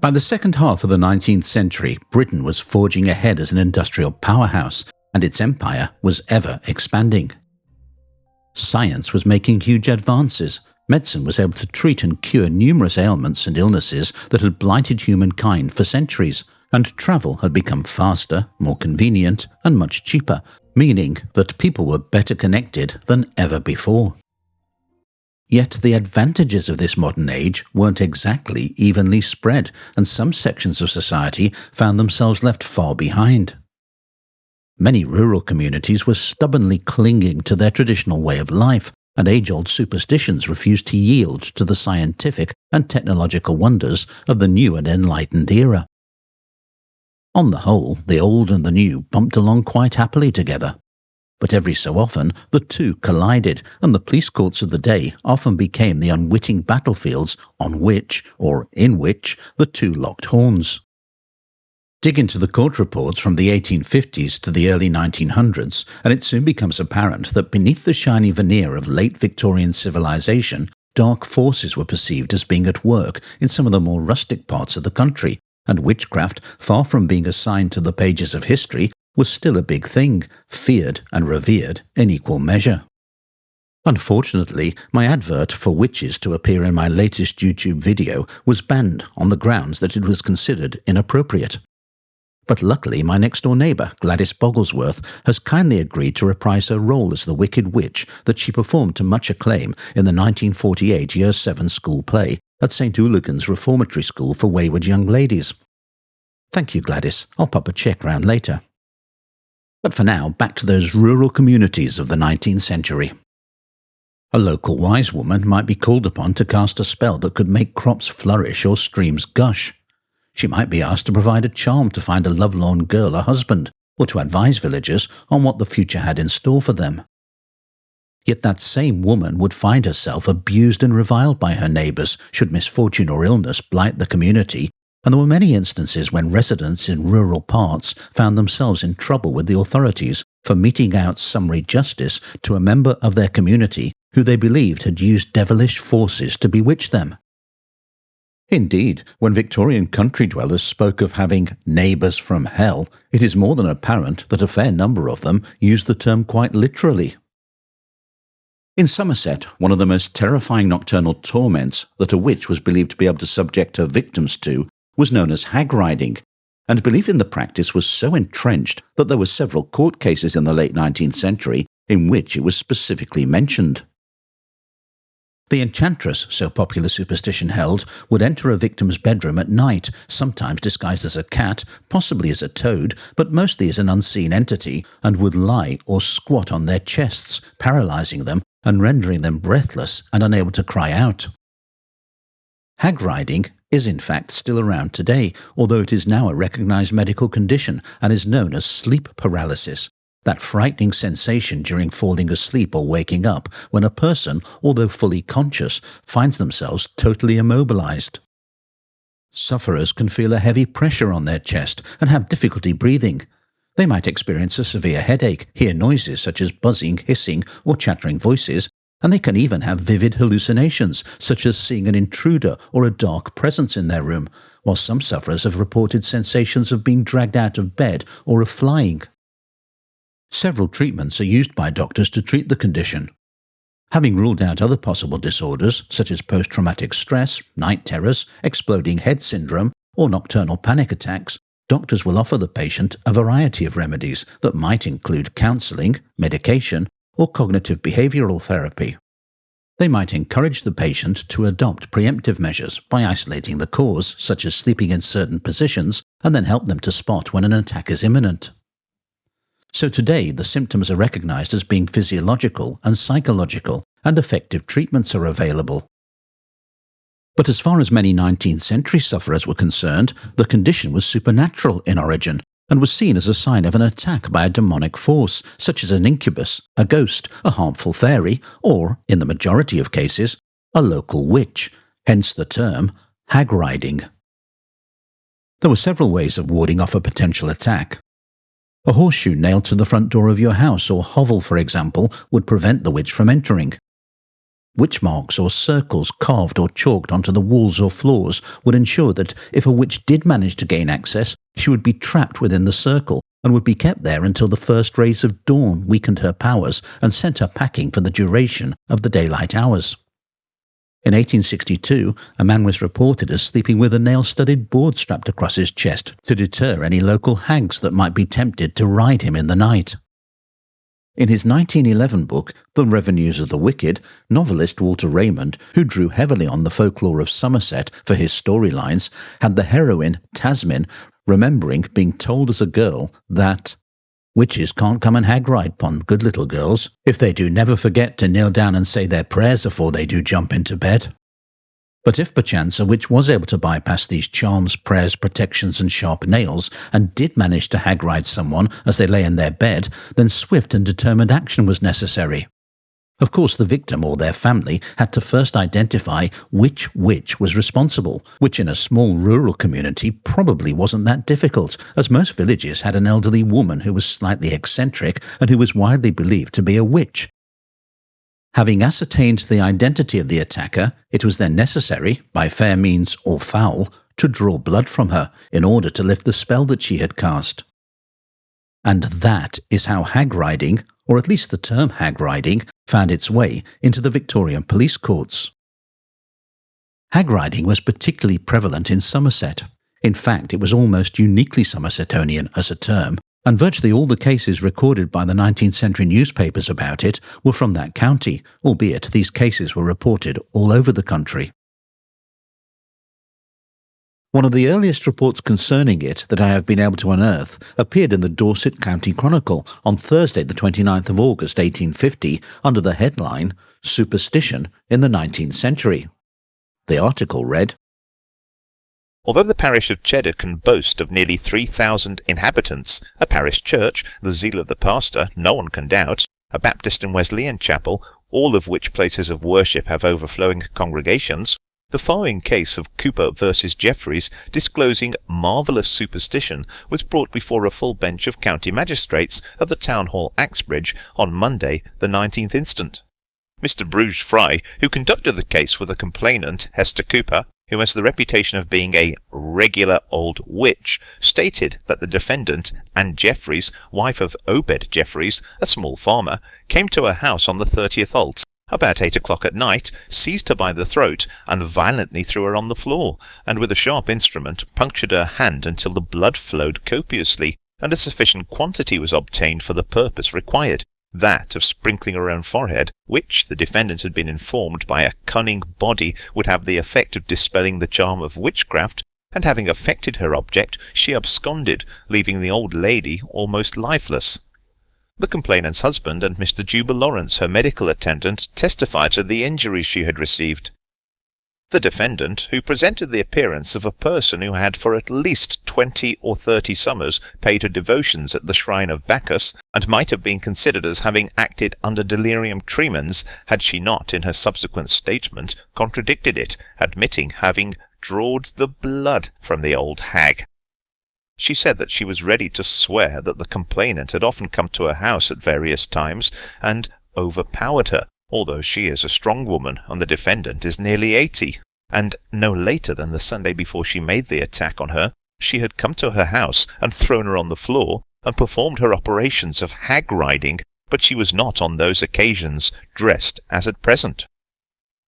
By the second half of the 19th century, Britain was forging ahead as an industrial powerhouse, and its empire was ever expanding. Science was making huge advances. Medicine was able to treat and cure numerous ailments and illnesses that had blighted humankind for centuries, and travel had become faster, more convenient, and much cheaper, meaning that people were better connected than ever before. Yet the advantages of this modern age weren't exactly evenly spread, and some sections of society found themselves left far behind. Many rural communities were stubbornly clinging to their traditional way of life, and age-old superstitions refused to yield to the scientific and technological wonders of the new and enlightened era. On the whole, the old and the new bumped along quite happily together. But every so often the two collided, and the police courts of the day often became the unwitting battlefields on which, or in which, the two locked horns. Dig into the court reports from the 1850s to the early 1900s, and it soon becomes apparent that beneath the shiny veneer of late Victorian civilization, dark forces were perceived as being at work in some of the more rustic parts of the country, and witchcraft, far from being assigned to the pages of history, was still a big thing, feared and revered in equal measure. Unfortunately, my advert for witches to appear in my latest YouTube video was banned on the grounds that it was considered inappropriate. But luckily my next-door neighbour, Gladys Bogglesworth, has kindly agreed to reprise her role as the Wicked Witch that she performed to much acclaim in the 1948 Year 7 school play at St. Uligan's Reformatory School for Wayward Young Ladies. Thank you, Gladys. I'll pop a check round later. But for now, back to those rural communities of the 19th century. A local wise woman might be called upon to cast a spell that could make crops flourish or streams gush. She might be asked to provide a charm to find a lovelorn girl a husband, or to advise villagers on what the future had in store for them. Yet that same woman would find herself abused and reviled by her neighbours should misfortune or illness blight the community, and there were many instances when residents in rural parts found themselves in trouble with the authorities for meting out summary justice to a member of their community who they believed had used devilish forces to bewitch them. Indeed, when Victorian country dwellers spoke of having neighbours from hell, it is more than apparent that a fair number of them used the term quite literally. In Somerset, one of the most terrifying nocturnal torments that a witch was believed to be able to subject her victims to was known as Hag Riding, and belief in the practice was so entrenched that there were several court cases in the late 19th century in which it was specifically mentioned. The enchantress, so popular superstition held, would enter a victim's bedroom at night, sometimes disguised as a cat, possibly as a toad, but mostly as an unseen entity, and would lie or squat on their chests, paralysing them and rendering them breathless and unable to cry out. Hag riding is in fact still around today, although it is now a recognised medical condition and is known as sleep paralysis, that frightening sensation during falling asleep or waking up when a person, although fully conscious, finds themselves totally immobilised. Sufferers can feel a heavy pressure on their chest and have difficulty breathing. They might experience a severe headache, hear noises such as buzzing, hissing or chattering voices, and they can even have vivid hallucinations, such as seeing an intruder or a dark presence in their room, while some sufferers have reported sensations of being dragged out of bed or of flying. Several treatments are used by doctors to treat the condition. Having ruled out other possible disorders, such as post-traumatic stress, night terrors, exploding head syndrome, or nocturnal panic attacks, doctors will offer the patient a variety of remedies that might include counselling, medication, or cognitive behavioural therapy. They might encourage the patient to adopt preemptive measures by isolating the cause, such as sleeping in certain positions, and then help them to spot when an attack is imminent. So today, the symptoms are recognised as being physiological and psychological, and effective treatments are available. But as far as many 19th century sufferers were concerned, the condition was supernatural in origin, and was seen as a sign of an attack by a demonic force, such as an incubus, a ghost, a harmful fairy, or, in the majority of cases, a local witch, hence the term hag riding. There were several ways of warding off a potential attack. A horseshoe nailed to the front door of your house or hovel, for example, would prevent the witch from entering. Witch marks or circles carved or chalked onto the walls or floors would ensure that if a witch did manage to gain access, she would be trapped within the circle and would be kept there until the first rays of dawn weakened her powers and sent her packing for the duration of the daylight hours. In 1862, a man was reported as sleeping with a nail-studded board strapped across his chest to deter any local hags that might be tempted to ride him in the night. In his 1911 book, The Revenues of the Wicked, novelist Walter Raymond, who drew heavily on the folklore of Somerset for his storylines, had the heroine, Tasmin, remembering being told as a girl that witches can't come and hag ride upon good little girls. If they do, never forget to kneel down and say their prayers afore they do jump into bed. But if perchance a witch was able to bypass these charms, prayers, protections and sharp nails, and did manage to hag ride someone as they lay in their bed, then swift and determined action was necessary. Of course, the victim or their family had to first identify which witch was responsible, which in a small rural community probably wasn't that difficult, as most villages had an elderly woman who was slightly eccentric and who was widely believed to be a witch. Having ascertained the identity of the attacker, it was then necessary, by fair means or foul, to draw blood from her in order to lift the spell that she had cast. And that is how hag riding, or at least the term hag riding, found its way into the Victorian police courts. Hag riding was particularly prevalent in Somerset. In fact, it was almost uniquely Somersetonian as a term, and virtually all the cases recorded by the 19th century newspapers about it were from that county, albeit these cases were reported all over the country. One of the earliest reports concerning it that I have been able to unearth appeared in the Dorset County Chronicle on Thursday the 29th of August 1850 under the headline, Superstition in the 19th Century. The article read, Although the parish of Cheddar can boast of nearly 3,000 inhabitants, a parish church, the zeal of the pastor no one can doubt, a Baptist and Wesleyan chapel, all of which places of worship have overflowing congregations, the following case of Cooper versus Jeffreys, disclosing marvellous superstition, was brought before a full bench of county magistrates of the Town Hall, Axbridge, on Monday, the 19th instant. Mr. Bruce Fry, who conducted the case for the complainant, Hester Cooper, who has the reputation of being a regular old witch, stated that the defendant, Anne Jeffreys, wife of Obed Jeffreys, a small farmer, came to her house on the 30th ult, about 8 o'clock at night, seized her by the throat, and violently threw her on the floor, and with a sharp instrument punctured her hand until the blood flowed copiously, and a sufficient quantity was obtained for the purpose required, that of sprinkling her own forehead, which, the defendant had been informed by a cunning body, would have the effect of dispelling the charm of witchcraft, and having effected her object, she absconded, leaving the old lady almost lifeless. The complainant's husband and Mr. Juba Lawrence, her medical attendant, testified to the injuries she had received. The defendant, who presented the appearance of a person who had for at least 20 or 30 summers paid her devotions at the shrine of Bacchus, and might have been considered as having acted under delirium tremens, had she not, in her subsequent statement, contradicted it, admitting having drawed the blood from the old hag. She said that she was ready to swear that the complainant had often come to her house at various times, and overpowered her, although she is a strong woman and the defendant is nearly 80, and no later than the Sunday before she made the attack on her, she had come to her house and thrown her on the floor, and performed her operations of hag riding, but she was not on those occasions dressed as at present.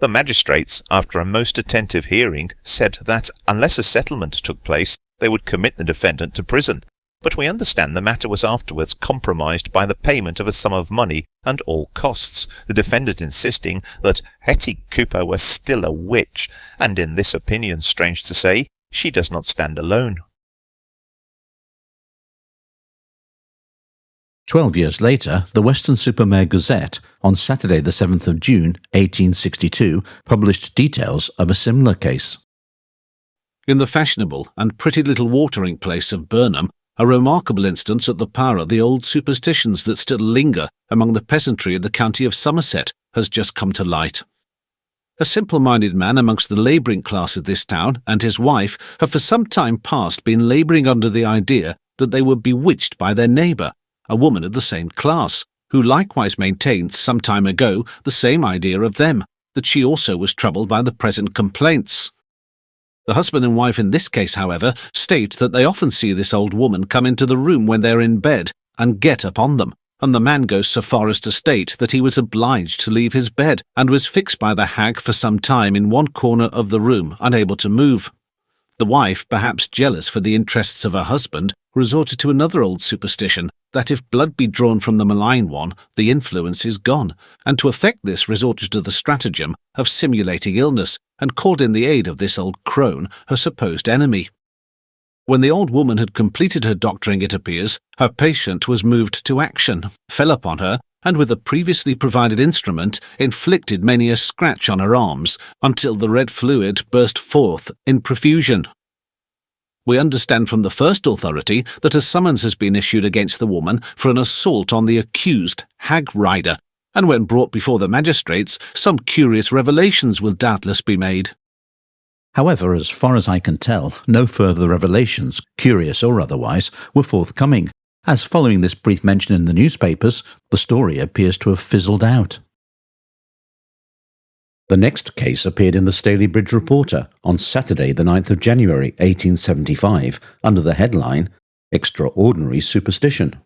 The magistrates, after a most attentive hearing, said that, unless a settlement took place, they would commit the defendant to prison, but we understand the matter was afterwards compromised by the payment of a sum of money and all costs, the defendant insisting that Hetty Cooper was still a witch, and in this opinion, strange to say, she does not stand alone. 12 years later, the Weston-super-Mare Gazette, on Saturday the 7th of June, 1862, published details of a similar case. In the fashionable and pretty little watering place of Burnham, a remarkable instance of the power of the old superstitions that still linger among the peasantry in the county of Somerset has just come to light. A simple-minded man amongst the labouring class of this town and his wife have for some time past been labouring under the idea that they were bewitched by their neighbour, a woman of the same class, who likewise maintained some time ago the same idea of them, that she also was troubled by the present complaints. The husband and wife in this case, however, state that they often see this old woman come into the room when they're in bed and get upon them, and the man goes so far as to state that he was obliged to leave his bed and was fixed by the hag for some time in one corner of the room, unable to move. The wife, perhaps jealous for the interests of her husband, resorted to another old superstition, that if blood be drawn from the malign one, the influence is gone, and to effect this resorted to the stratagem of simulating illness, and called in the aid of this old crone, her supposed enemy. When the old woman had completed her doctoring, it appears, her patient was moved to action, fell upon her, and with a previously provided instrument inflicted many a scratch on her arms, until the red fluid burst forth in profusion. We understand from the first authority that a summons has been issued against the woman for an assault on the accused, Hag Rider, and when brought before the magistrates, some curious revelations will doubtless be made. However, as far as I can tell, no further revelations, curious or otherwise, were forthcoming, as following this brief mention in the newspapers, the story appears to have fizzled out. The next case appeared in the Staley Bridge Reporter on Saturday the 9th of January 1875 under the headline, Extraordinary Superstition.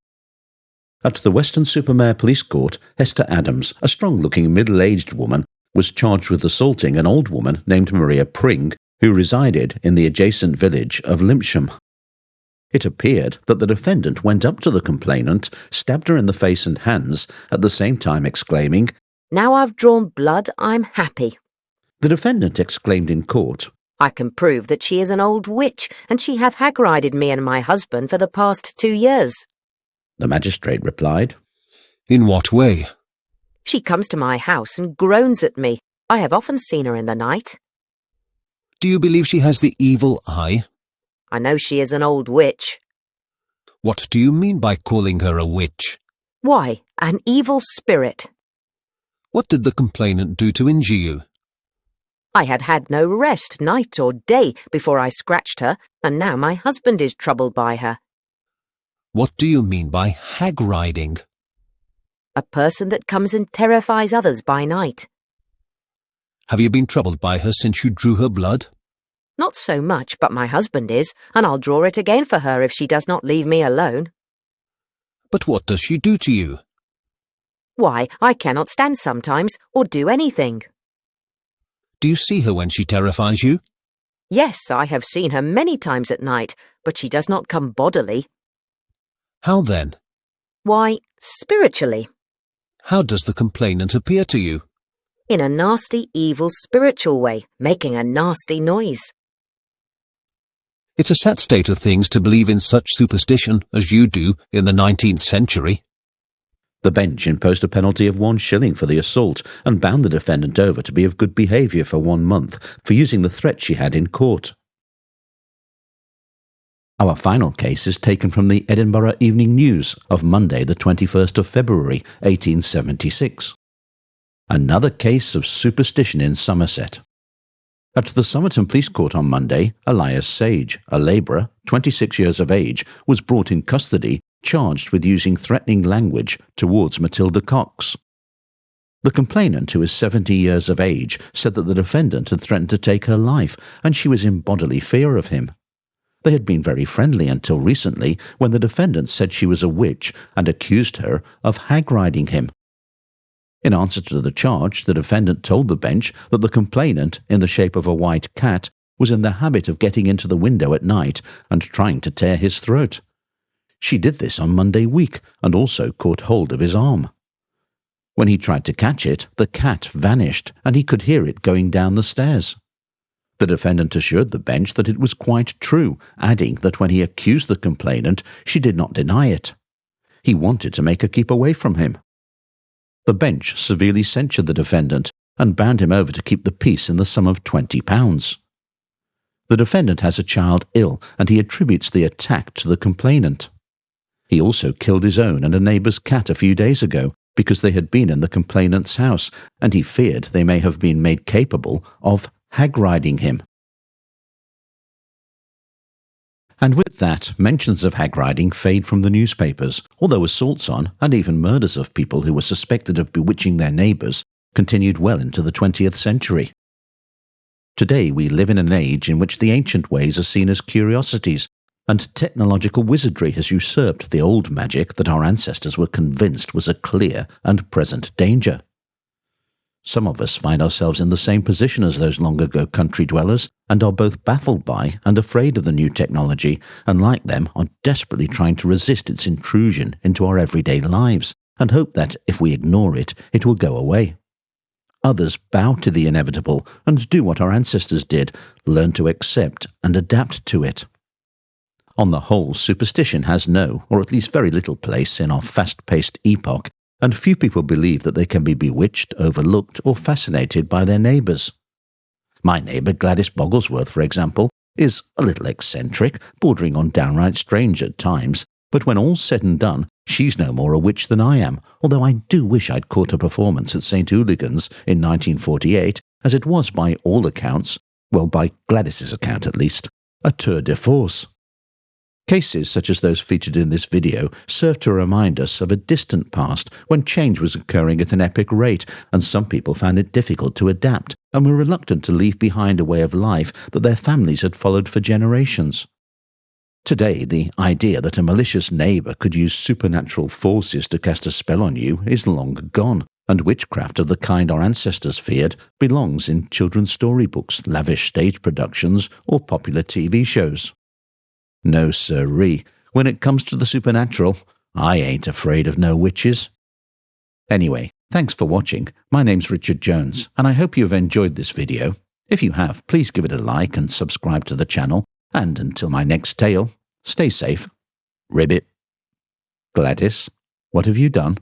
At the Weston-super-Mare Police Court, Hester Adams, a strong-looking middle-aged woman, was charged with assaulting an old woman named Maria Pring, who resided in the adjacent village of Limpsham. It appeared that the defendant went up to the complainant, stabbed her in the face and hands, at the same time exclaiming, "Now I've drawn blood, I'm happy." The defendant exclaimed in court, "I can prove that she is an old witch, and she hath hag-rided me and my husband for the past 2 years. The magistrate replied, In what way? She comes to my house and groans at me. I have often seen her in the night. Do you believe she has the evil eye? I know she is an old witch." What do you mean by calling her a witch? "Why, an evil spirit. What did the complainant do to injure you? I had had no rest night or day before I scratched her, and now my husband is troubled by her." What do you mean by hag riding? "A person that comes and terrifies others by night." Have you been troubled by her since you drew her blood? "Not so much, but my husband is, and I'll draw it again for her if she does not leave me alone." But what does she do to you? "Why, I cannot stand sometimes, or do anything." Do you see her when she terrifies you? "Yes, I have seen her many times at night, but she does not come bodily." How then? "Why, spiritually. How does the complainant appear to you? In a nasty, evil, spiritual way, making a nasty noise." It's a sad state of things to believe in such superstition as you do in the 19th century. The bench imposed a penalty of 1 shilling for the assault and bound the defendant over to be of good behaviour for 1 month for using the threat she had in court. Our final case is taken from the Edinburgh Evening News of Monday the 21st of February 1876. Another case of superstition in Somerset. At the Somerton Police Court on Monday, Elias Sage, a labourer, 26 years of age, was brought in custody, charged with using threatening language towards Matilda Cox. The complainant, who is 70 years of age, said that the defendant had threatened to take her life, and she was in bodily fear of him. They had been very friendly until recently, when the defendant said she was a witch and accused her of hag-riding him. In answer to the charge, the defendant told the bench that the complainant, in the shape of a white cat, was in the habit of getting into the window at night and trying to tear his throat. She did this on Monday week and also caught hold of his arm. When he tried to catch it, the cat vanished and he could hear it going down the stairs. The defendant assured the bench that it was quite true, adding that when he accused the complainant, she did not deny it. He wanted to make her keep away from him. The bench severely censured the defendant and bound him over to keep the peace in the sum of £20. The defendant has a child ill and he attributes the attack to the complainant. He also killed his own and a neighbour's cat a few days ago because they had been in the complainant's house, and he feared they may have been made capable of hag-riding him. And with that, mentions of hag-riding fade from the newspapers, although assaults on, and even murders of people who were suspected of bewitching their neighbours, continued well into the 20th century. Today we live in an age in which the ancient ways are seen as curiosities, and technological wizardry has usurped the old magic that our ancestors were convinced was a clear and present danger. Some of us find ourselves in the same position as those long-ago country dwellers, and are both baffled by and afraid of the new technology, and like them are desperately trying to resist its intrusion into our everyday lives, and hope that, if we ignore it, it will go away. Others bow to the inevitable and do what our ancestors did, learn to accept and adapt to it. On the whole, superstition has no, or at least very little place in our fast-paced epoch, and few people believe that they can be bewitched, overlooked, or fascinated by their neighbours. My neighbour Gladys Bogglesworth, for example, is a little eccentric, bordering on downright strange at times, but when all's said and done, she's no more a witch than I am, although I do wish I'd caught a performance at St. Hooligan's in 1948, as it was by all accounts, well, by Gladys's account at least, a tour de force. Cases such as those featured in this video serve to remind us of a distant past when change was occurring at an epic rate, and some people found it difficult to adapt and were reluctant to leave behind a way of life that their families had followed for generations. Today, the idea that a malicious neighbour could use supernatural forces to cast a spell on you is long gone, and witchcraft of the kind our ancestors feared belongs in children's storybooks, lavish stage productions, or popular TV shows. No sirree, when it comes to the supernatural, I ain't afraid of no witches. Anyway, thanks for watching. My name's Richard Jones, and I hope you've enjoyed this video. If you have, please give it a like and subscribe to the channel, and until my next tale, stay safe. Ribbit. Gladys, what have you done?